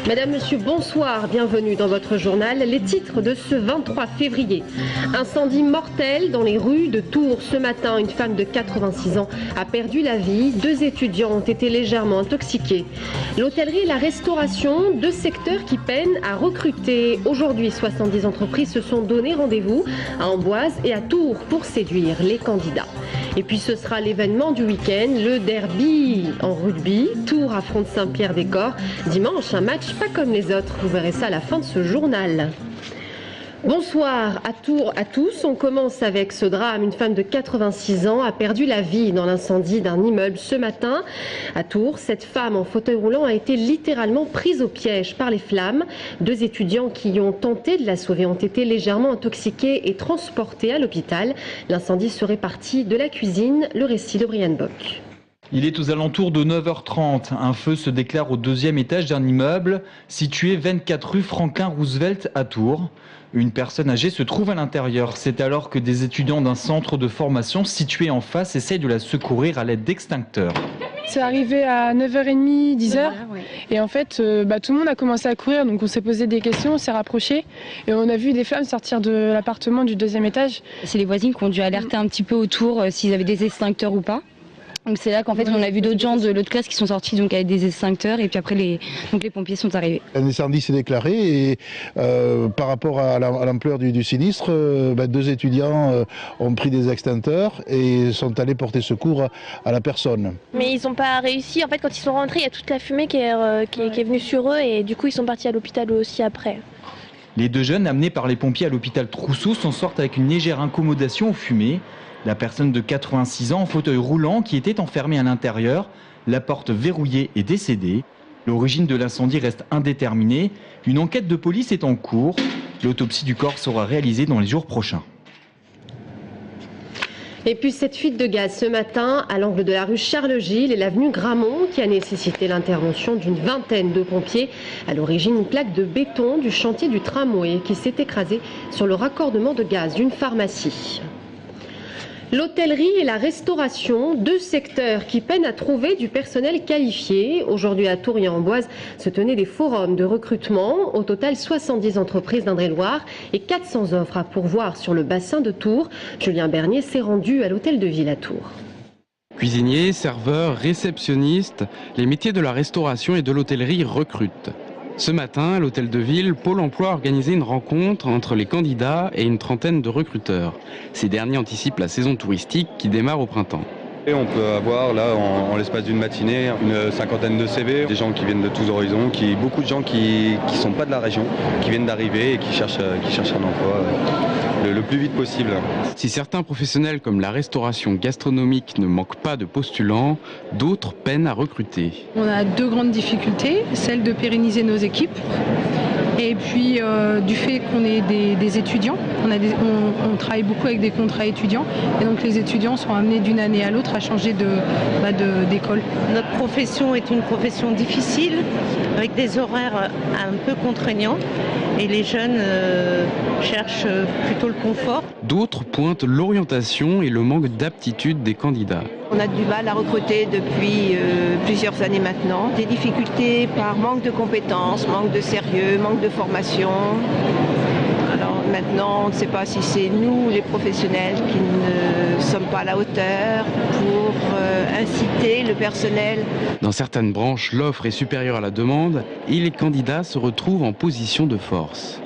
Madame, Monsieur, bonsoir, bienvenue dans votre journal. Les titres de ce 23 février. Incendie mortel dans les rues de Tours. Ce matin, une femme de 86 ans a perdu la vie. 2 étudiants ont été légèrement intoxiqués. L'hôtellerie et la restauration, 2 secteurs qui peinent à recruter. Aujourd'hui, 70 entreprises se sont donné rendez-vous à Amboise et à Tours pour séduire les candidats. Et puis ce sera l'événement du week-end, le derby en rugby. Tours affronte Saint-Pierre-des-Corps. Dimanche, un match pas comme les autres. Vous verrez ça à la fin de ce journal. Bonsoir à Tours à tous. On commence avec ce drame. Une femme de 86 ans a perdu la vie dans l'incendie d'un immeuble ce matin à Tours. Cette femme en fauteuil roulant a été littéralement prise au piège par les flammes. 2 étudiants qui ont tenté de la sauver ont été légèrement intoxiqués et transportés à l'hôpital. L'incendie serait parti de la cuisine. Le récit de Brian Bock. Il est aux alentours de 9h30. Un feu se déclare au 2e étage d'un immeuble situé 24 rue Franklin-Roosevelt à Tours. Une personne âgée se trouve à l'intérieur. C'est alors que des étudiants d'un centre de formation situé en face essayent de la secourir à l'aide d'extincteurs. C'est arrivé à 9h30, 10h. Et en fait, tout le monde a commencé à courir. Donc on s'est posé des questions, on s'est rapprochés. Et on a vu des flammes sortir de l'appartement du 2e étage. C'est les voisines qui ont dû alerter un petit peu autour s'ils avaient des extincteurs ou pas. Donc c'est là qu'en fait on a vu d'autres gens de l'autre classe qui sont sortis donc avec des extincteurs et puis après les pompiers sont arrivés. Un incendie s'est déclaré et par rapport à l'ampleur du sinistre, 2 étudiants ont pris des extincteurs et sont allés porter secours à la personne. Mais ils n'ont pas réussi, en fait quand ils sont rentrés il y a toute la fumée qui est venue sur eux et du coup ils sont partis à l'hôpital eux aussi après. Les 2 jeunes amenés par les pompiers à l'hôpital Trousseau s'en sortent avec une légère incommodation aux fumées. La personne de 86 ans en fauteuil roulant qui était enfermée à l'intérieur, la porte verrouillée est décédée. L'origine de l'incendie reste indéterminée. Une enquête de police est en cours. L'autopsie du corps sera réalisée dans les jours prochains. Et puis cette fuite de gaz ce matin à l'angle de la rue Charles-Gilles et l'avenue Gramont qui a nécessité l'intervention d'une vingtaine de pompiers. À l'origine, une plaque de béton du chantier du tramway qui s'est écrasée sur le raccordement de gaz d'une pharmacie. L'hôtellerie et la restauration, 2 secteurs qui peinent à trouver du personnel qualifié. Aujourd'hui à Tours et en Amboise se tenaient des forums de recrutement. Au total, 70 entreprises d'Indre-et-Loire et 400 offres à pourvoir sur le bassin de Tours. Julien Bernier s'est rendu à l'hôtel de ville à Tours. Cuisiniers, serveurs, réceptionnistes, les métiers de la restauration et de l'hôtellerie recrutent. Ce matin, à l'hôtel de ville, Pôle emploi a organisé une rencontre entre les candidats et une trentaine de recruteurs. Ces derniers anticipent la saison touristique qui démarre au printemps. Et on peut avoir là en l'espace d'une matinée une cinquantaine de CV, des gens qui viennent de tous horizons, beaucoup de gens qui ne sont pas de la région, qui viennent d'arriver et qui cherchent un emploi le plus vite possible. Si certains professionnels comme la restauration gastronomique ne manquent pas de postulants, d'autres peinent à recruter. On a 2 grandes difficultés, celle de pérenniser nos équipes et puis du fait qu'on est des étudiants. On travaille beaucoup avec des contrats étudiants et donc les étudiants sont amenés d'une année à l'autre à changer d'école. Notre profession est une profession difficile avec des horaires un peu contraignants et les jeunes cherchent plutôt le confort. D'autres pointent l'orientation et le manque d'aptitude des candidats. On a du mal à recruter depuis plusieurs années maintenant. Des difficultés par manque de compétences, manque de sérieux, manque de formation. Alors maintenant, on ne sait pas si c'est nous, les professionnels, qui ne sommes pas à la hauteur pour inciter le personnel. Dans certaines branches, l'offre est supérieure à la demande et les candidats se retrouvent en position de force.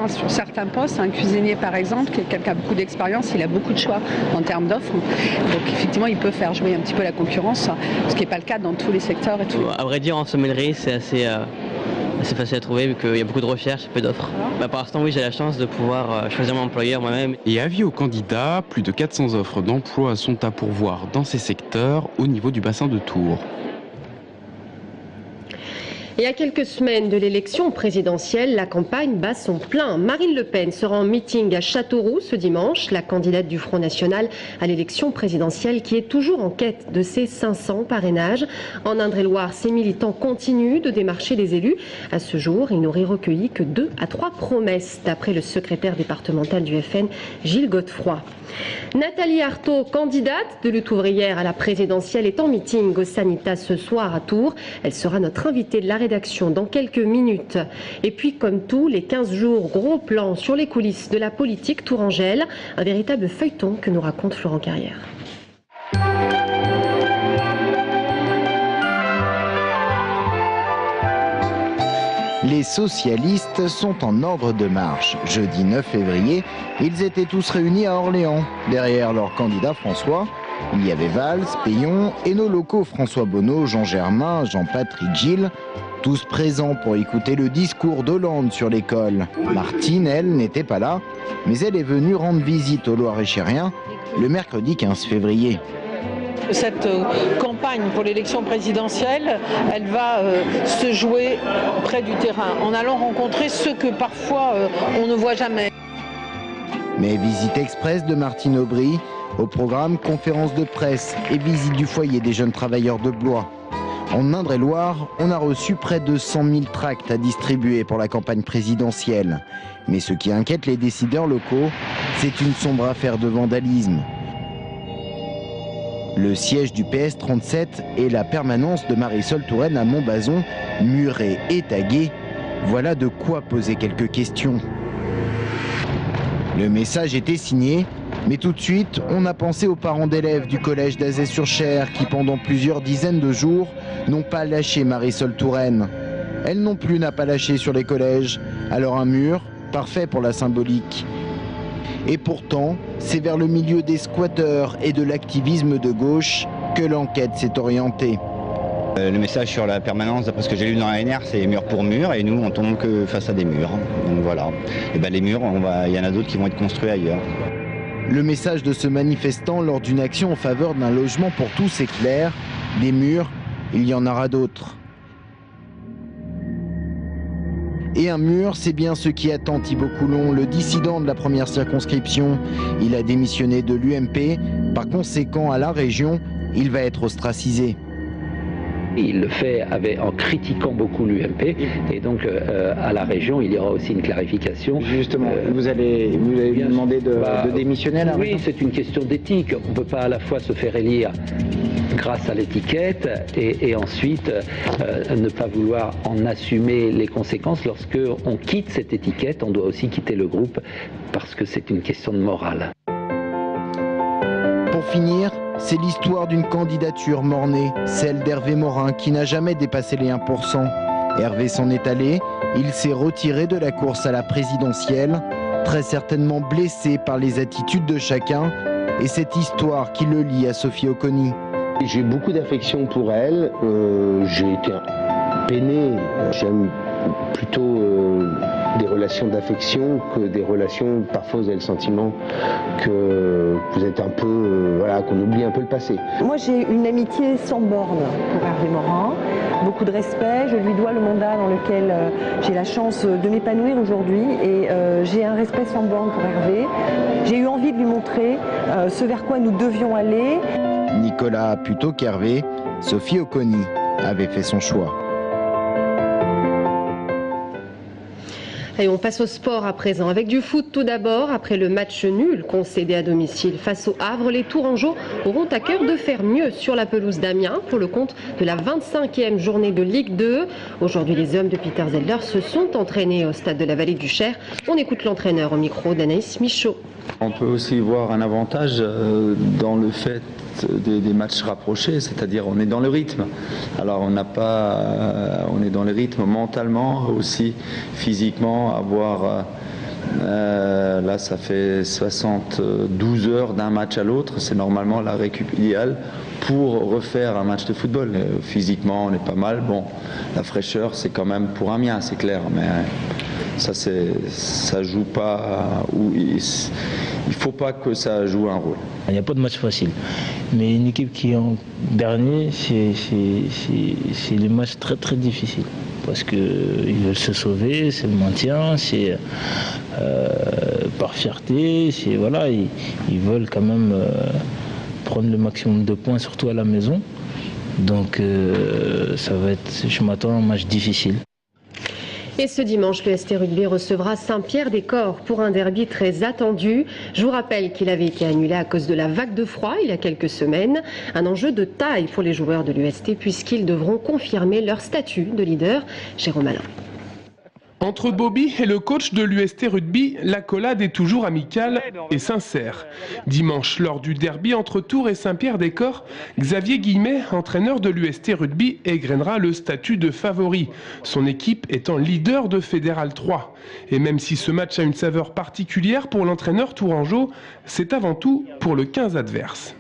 Sur certains postes, un cuisinier par exemple, quelqu'un qui a beaucoup d'expérience, il a beaucoup de choix en termes d'offres. Donc effectivement, il peut faire jouer un petit peu la concurrence, ce qui n'est pas le cas dans tous les secteurs et tout. À vrai dire, en sommellerie, c'est assez facile à trouver vu qu'il y a beaucoup de recherches et peu d'offres. Pour l'instant, oui, j'ai la chance de pouvoir choisir mon employeur moi-même. Et avis aux candidats, plus de 400 offres d'emploi sont à pourvoir dans ces secteurs au niveau du bassin de Tours. Et à quelques semaines de l'élection présidentielle, la campagne bat son plein. Marine Le Pen sera en meeting à Châteauroux ce dimanche, la candidate du Front National à l'élection présidentielle qui est toujours en quête de ses 500 parrainages. En Indre-et-Loire, ses militants continuent de démarcher les élus. À ce jour, ils n'auraient recueilli que 2 à 3 promesses, d'après le secrétaire départemental du FN, Gilles Godefroy. Nathalie Arthaud, candidate de lutte ouvrière à la présidentielle, est en meeting au Sanitas ce soir à Tours. Elle sera notre invitée de la rédaction dans quelques minutes. Et puis, comme tous les 15 jours, gros plan sur les coulisses de la politique tourangelle. Un véritable feuilleton que nous raconte Florent Carrière. Les socialistes sont en ordre de marche. Jeudi 9 février, ils étaient tous réunis à Orléans. Derrière leur candidat François, il y avait Valls, Payon et nos locaux François Bonneau, Jean Germain, Jean-Patrick Gilles, tous présents pour écouter le discours d'Hollande sur l'école. Martine, elle, n'était pas là, mais elle est venue rendre visite aux Loir-et-Chériens le mercredi 15 février. Cette campagne pour l'élection présidentielle, elle va se jouer près du terrain, en allant rencontrer ceux que parfois on ne voit jamais. Mais visite express de Martine Aubry, au programme conférence de presse et visite du foyer des jeunes travailleurs de Blois. En Indre-et-Loire, on a reçu près de 100 000 tracts à distribuer pour la campagne présidentielle. Mais ce qui inquiète les décideurs locaux, c'est une sombre affaire de vandalisme. Le siège du PS37 et la permanence de Marisol Touraine à Montbazon, murés et tagués, voilà de quoi poser quelques questions. Le message était signé, mais tout de suite, on a pensé aux parents d'élèves du collège d'Azay-sur-Cher qui, pendant plusieurs dizaines de jours, n'ont pas lâché Marisol Touraine. Elle non plus n'a pas lâché sur les collèges, alors un mur, parfait pour la symbolique. Et pourtant, c'est vers le milieu des squatteurs et de l'activisme de gauche que l'enquête s'est orientée. Le message sur la permanence, d'après ce que j'ai lu dans l'ANR, c'est mur pour mur, et nous on tombe que face à des murs. Donc voilà. Et ben les murs, il y en a d'autres qui vont être construits ailleurs. Le message de ce manifestant lors d'une action en faveur d'un logement pour tous est clair. Des murs, il y en aura d'autres. Et un mur, c'est bien ce qui attend Thibault Coulon, le dissident de la première circonscription. Il a démissionné de l'UMP. Par conséquent, à la région, il va être ostracisé. Il le fait en critiquant beaucoup l'UMP, et donc à la région, il y aura aussi une clarification. Justement, vous allez lui demander de démissionner à la région ? Oui, c'est une question d'éthique. On ne peut pas à la fois se faire élire grâce à l'étiquette et ensuite ne pas vouloir en assumer les conséquences. Lorsque on quitte cette étiquette, on doit aussi quitter le groupe parce que c'est une question de morale. Pour finir, c'est l'histoire d'une candidature mornée, celle d'Hervé Morin qui n'a jamais dépassé les 1%. Hervé s'en est allé, il s'est retiré de la course à la présidentielle, très certainement blessé par les attitudes de chacun et cette histoire qui le lie à Sophie Oconi. J'ai beaucoup d'affection pour elle, j'ai été peiné, j'aime plutôt des relations d'affection que des relations, parfois vous avez le sentiment que vous êtes un peu, qu'on oublie un peu le passé. Moi j'ai une amitié sans borne pour Hervé Morin, beaucoup de respect, je lui dois le mandat dans lequel j'ai la chance de m'épanouir aujourd'hui et j'ai un respect sans borne pour Hervé. J'ai eu envie de lui montrer ce vers quoi nous devions aller. Nicolas plutôt qu'Hervé, Sophie Oconi avait fait son choix. Et on passe au sport à présent, avec du foot tout d'abord. Après le match nul concédé à domicile face au Havre, les Tourangeaux auront à cœur de faire mieux sur la pelouse d'Amiens pour le compte de la 25e journée de Ligue 2. Aujourd'hui, les hommes de Peter Zeldler se sont entraînés au stade de la Vallée du Cher. On écoute l'entraîneur au micro d'Anaïs Michaud. On peut aussi voir un avantage dans le fait des matchs rapprochés, c'est-à-dire on est dans le rythme. Alors on est dans le rythme mentalement, aussi physiquement, avoir là ça fait 72 heures d'un match à l'autre, c'est normalement la récup idéale pour refaire un match de football. Physiquement on est pas mal, bon la fraîcheur c'est quand même pour Amiens, c'est clair, mais ça joue pas, il faut pas que ça joue un rôle. Il n'y a pas de match facile, mais une équipe qui est en dernier, c'est des matchs très très difficiles. parce qu'ils veulent se sauver, c'est le maintien, c'est par fierté, voilà, ils veulent quand même prendre le maximum de points, surtout à la maison. Donc ça va être, je m'attends à un match difficile. Et ce dimanche, le ST Rugby recevra Saint-Pierre-des-Corps pour un derby très attendu. Je vous rappelle qu'il avait été annulé à cause de la vague de froid il y a quelques semaines. Un enjeu de taille pour les joueurs de l'UST puisqu'ils devront confirmer leur statut de leader. Jérôme Alain. Entre Bobby et le coach de l'UST Rugby, l'accolade est toujours amicale et sincère. Dimanche, lors du derby entre Tours et Saint-Pierre-des-Corps, Xavier Guillemet, entraîneur de l'UST Rugby, égrènera le statut de favori, son équipe étant leader de Fédéral 3. Et même si ce match a une saveur particulière pour l'entraîneur tourangeau, c'est avant tout pour le 15 adverse.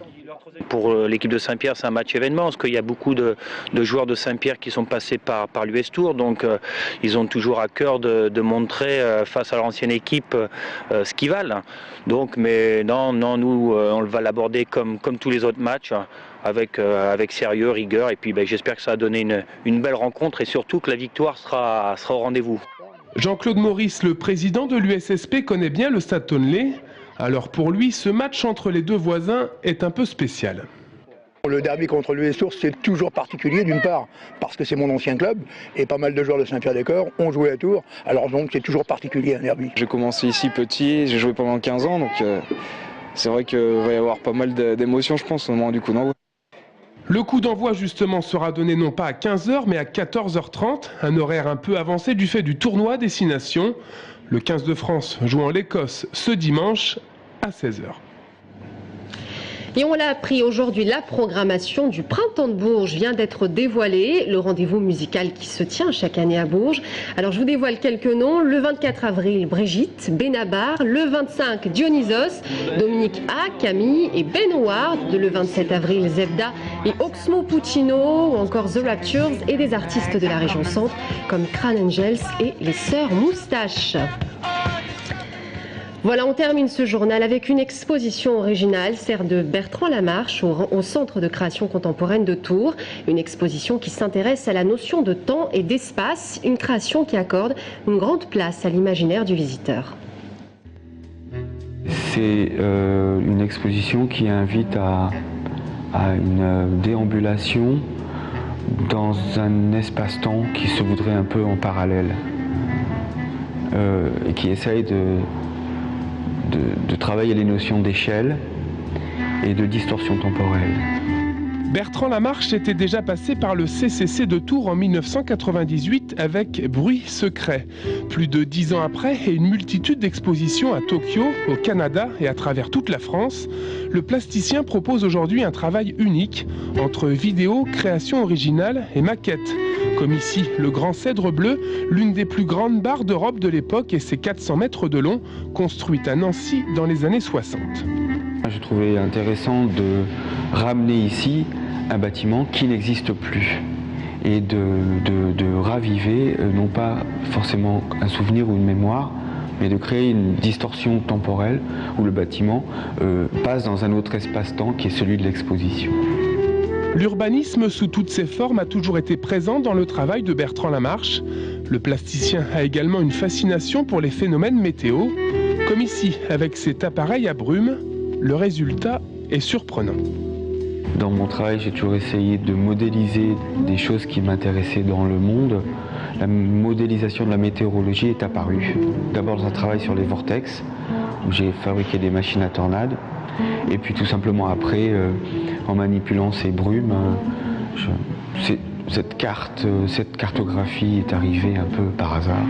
Pour l'équipe de Saint-Pierre, c'est un match événement parce qu'il y a beaucoup de joueurs de Saint-Pierre qui sont passés par l'US Tour, donc ils ont toujours à cœur de montrer face à leur ancienne équipe ce qu'ils valent. Donc, mais non, nous on va l'aborder comme tous les autres matchs, avec sérieux, rigueur, et puis j'espère que ça va donner une belle rencontre et surtout que la victoire sera au rendez-vous. Jean-Claude Maurice, le président de l'USSP, connaît bien le Stade Tonlé. Alors pour lui, ce match entre les deux voisins est un peu spécial. Le derby contre l'US Tours, c'est toujours particulier, d'une part parce que c'est mon ancien club et pas mal de joueurs de Saint-Pierre-des-Corps ont joué à Tours, alors donc c'est toujours particulier un derby. J'ai commencé ici petit, j'ai joué pendant 15 ans, donc c'est vrai qu'il va y avoir pas mal d'émotions, je pense, au moment du coup d'envoi. Le coup d'envoi justement sera donné non pas à 15h mais à 14h30, un horaire un peu avancé du fait du tournoi Destination. Le 15 de France jouant l'Écosse ce dimanche à 16h. Et on l'a appris aujourd'hui, la programmation du Printemps de Bourges vient d'être dévoilée, le rendez-vous musical qui se tient chaque année à Bourges. Alors je vous dévoile quelques noms, le 24 avril Brigitte, Benabar, le 25 Dionysos, Dominique A, Camille et Ben Howard, le 27 avril Zebda et Oxmo Puccino ou encore The Raptures et des artistes de la région centre comme Crane Angels et les Sœurs Moustaches. Voilà, on termine ce journal avec une exposition originale, celle de Bertrand Lamarche au Centre de création contemporaine de Tours. Une exposition qui s'intéresse à la notion de temps et d'espace, une création qui accorde une grande place à l'imaginaire du visiteur. C'est une exposition qui invite à une déambulation dans un espace-temps qui se voudrait un peu en parallèle et qui essaye de travailler les notions d'échelle et de distorsion temporelle. Bertrand Lamarche était déjà passé par le CCC de Tours en 1998 avec Bruit secret. Plus de 10 ans après et une multitude d'expositions à Tokyo, au Canada et à travers toute la France, le plasticien propose aujourd'hui un travail unique entre vidéo, création originale et maquette. Comme ici, le Grand Cèdre Bleu, l'une des plus grandes barres d'Europe de l'époque et ses 400 mètres de long, construite à Nancy dans les années 60. Je trouvais intéressant de ramener ici un bâtiment qui n'existe plus et de raviver, non pas forcément un souvenir ou une mémoire, mais de créer une distorsion temporelle où le bâtiment passe dans un autre espace-temps qui est celui de l'exposition. L'urbanisme sous toutes ses formes a toujours été présent dans le travail de Bertrand Lamarche. Le plasticien a également une fascination pour les phénomènes météo, comme ici avec cet appareil à brume. Le résultat est surprenant. Dans mon travail, j'ai toujours essayé de modéliser des choses qui m'intéressaient dans le monde. La modélisation de la météorologie est apparue. D'abord dans un travail sur les vortex, où j'ai fabriqué des machines à tornades. Et puis tout simplement après, en manipulant ces brumes, cette cartographie est arrivée un peu par hasard,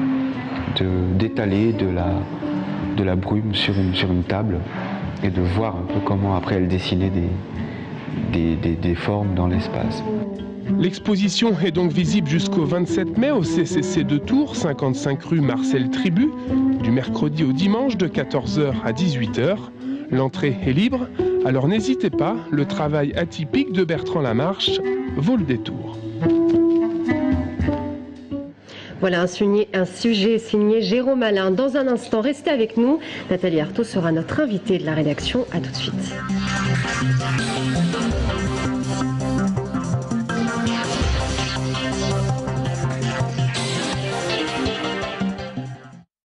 d'étaler de la brume sur une table et de voir un peu comment après elle dessinait des formes dans l'espace. L'exposition est donc visible jusqu'au 27 mai au CCC de Tours, 55 rue Marcel Tribut, du mercredi au dimanche de 14h à 18h. L'entrée est libre, alors n'hésitez pas, le travail atypique de Bertrand Lamarche vaut le détour. Voilà un sujet signé Jérôme Alain. Dans un instant, restez avec nous. Nathalie Arthaud sera notre invitée de la rédaction. À tout de suite.